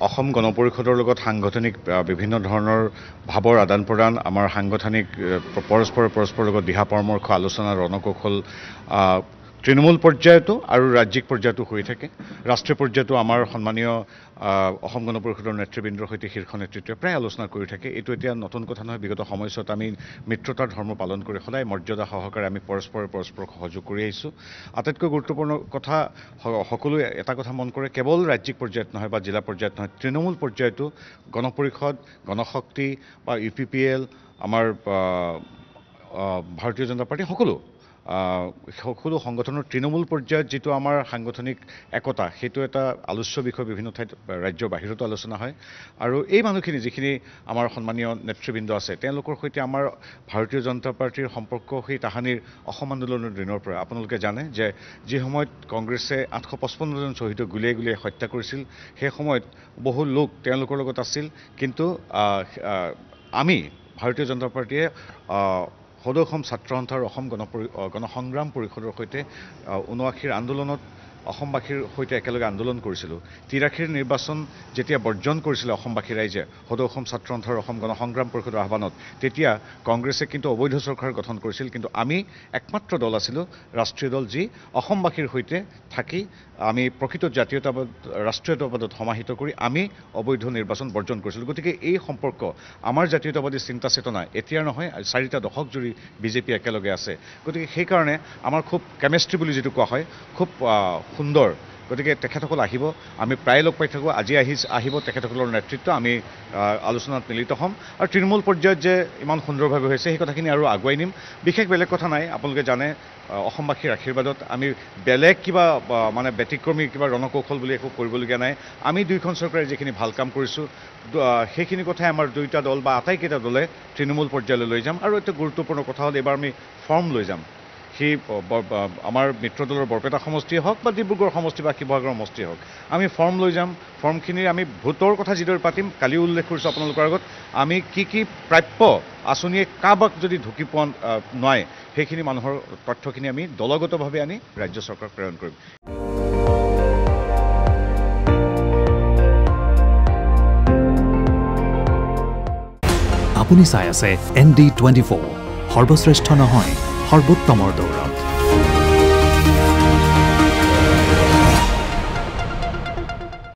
অসম গণ পৰিষদৰ লগত সাংগঠনিক বিভিন্ন ধৰণৰ ভাৱৰ আদান প্ৰদান আমাৰ সাংগঠনিক পৰস্পৰৰ লগত দিহা পৰামৰ্শ আলোচনা ৰণকৌশল তৃণমূল পৰ্যায়তো আৰু ৰাজ্যিক পৰ্যায়তো হৈ থাকে ৰাষ্ট্ৰীয় পৰ্যায়তো আমাৰ সন্মানীয় অসম গণ পৰিষদৰ নেতৃবৃন্দৰ সৈতে শীৰ্ষ নেতৃত্বই প্ৰায় আলোচনা কৰি থাকে এইটো এতিয়া নতুন কথা নহয় বিগত সময়ছোৱাত আমি মিত্ৰতাৰ ধৰ্ম পালন কৰি সদায় মৰ্যাদা সহকাৰে আমি পৰস্পৰক সহযোগ কৰি আহিছোঁ আটাইতকৈ গুৰুত্বপূৰ্ণ কথা সকলোৱে এটা কথা মন কৰে কেৱল ৰাজ্যিক পৰ্যায়ত নহয় বা জিলা পৰ্যায়ত নহয় তৃণমূল পৰ্যায়তো গণ পৰিষদ গণশক্তি বা UPPL আমাৰ ভাৰতীয় জনতা পাৰ্টি সকলো সংগঠনৰ তৃণমূল পৰ্যায়ত যিটো আমাৰ সাংগঠনিক একতা সেইটো এটা আলোচ্য বিষয় বিভিন্ন ঠাইত ৰাজ্যৰ বাহিৰতো আলোচনা হয় আৰু এই মানুহখিনি যিখিনি আমাৰ সন্মানীয় নেতৃবৃন্দ আছে তেওঁলোকৰ সৈতে আমাৰ ভাৰতীয় জনতা পাৰ্টিৰ সম্পৰ্ক সেই তাহানিৰ অসম আন্দোলনৰ দিনৰ পৰা আপোনালোকে জানে যে যি সময়ত কংগ্ৰেছে 855 জন শ্বহীদক গুলীয়াই হত্যা কৰিছিল সেই সময়ত বহু লোক তেওঁলোকৰ লগত আছিল কিন্তু আমি ভাৰতীয় জনতা পাৰ্টিয়ে সদৌ অসম ছাত্ৰ সন্থাৰ অসম গণসংগ্ৰাম পৰিষদৰ সৈতে ৭৯ৰ আন্দোলনত অসমবাসীৰ সৈতে একেলগে আন্দোলন কৰিছিলোঁ ৮৩ৰ নিৰ্বাচন যেতিয়া বৰ্জন কৰিছিলে অসমবাসী ৰাইজে সদৌ অসম ছাত্ৰ সন্থাৰ অসম গণসংগ্ৰাম পৰিষদৰ আহ্বানত তেতিয়া কংগ্ৰেছে কিন্তু অবৈধ চৰকাৰ গঠন কৰিছিল কিন্তু আমি একমাত্ৰ দল আছিলোঁ ৰাষ্ট্ৰীয় দল যি অসমবাসীৰ সৈতে থাকি আমি প্ৰকৃত জাতীয়তাবাদ ৰাষ্ট্ৰীয়তাবাদত সমাহিত কৰি আমি অবৈধ নিৰ্বাচন বৰ্জন কৰিছিলোঁ গতিকে এই সম্পৰ্ক আমাৰ জাতীয়তাবাদী চিন্তা চেতনা এতিয়াৰ নহয় 4টা দশক জুৰি বিজেপি একেলগে আছে গতিকে সেইকাৰণে আমাৰ খুব কেমিষ্ট্ৰি বুলি যিটো কোৱা হয় খুব সুন্দৰ গতিকে তেখেতসকল আহিব আমি প্ৰায় লগ পাই থাকোঁ আজি আহিব তেখেতসকলৰ নেতৃত্ব আমি আলোচনাত মিলিত হ'ম আৰু তৃণমূল পৰ্যায়ত যে ইমান সুন্দৰভাৱে হৈছে সেই কথাখিনি আৰু আগুৱাই নিম বিশেষ বেলেগ কথা নাই আপোনালোকে জানে অসমবাসীৰ আশীৰ্বাদত আমি বেলেগ কিবা মানে ব্যতিক্ৰমী কিবা ৰণকৌশল বুলি একো কৰিবলগীয়া নাই আমি দুইখন চৰকাৰে যিখিনি ভাল কাম কৰিছোঁ সেইখিনি কথাই আমাৰ দুইটা দল বা আটাইকেইটা দলে তৃণমূল পৰ্যায়লৈ লৈ যাম আৰু এটা গুৰুত্বপূৰ্ণ কথা হ'ল এইবাৰ আমি ফৰ্ম লৈ যাম সেই আমাৰ মিত্ৰ দলৰ বৰপেটা সমষ্টিয়ে হওক বা ডিব্ৰুগড় সমষ্টি বা শিৱসাগৰ সমষ্টিয়ে হওক আমি ফৰ্ম লৈ যাম ফৰ্মখিনিৰ আমি ভোটৰ কথা যিদৰে পাতিম কালিও উল্লেখ কৰিছোঁ আপোনালোকৰ আগত আমি কি প্ৰাপ্য আঁচনিয়ে কাবাক যদি ঢুকি পোৱা নোৱাৰে সেইখিনি মানুহৰ তথ্যখিনি আমি দলগতভাৱে আনি ৰাজ্য চৰকাৰক প্ৰেৰণ কৰিম আপুনি চাই আছে ND24 সৰ্বশ্ৰেষ্ঠ নহয় সৰ্বোত্তমৰ দৌৰ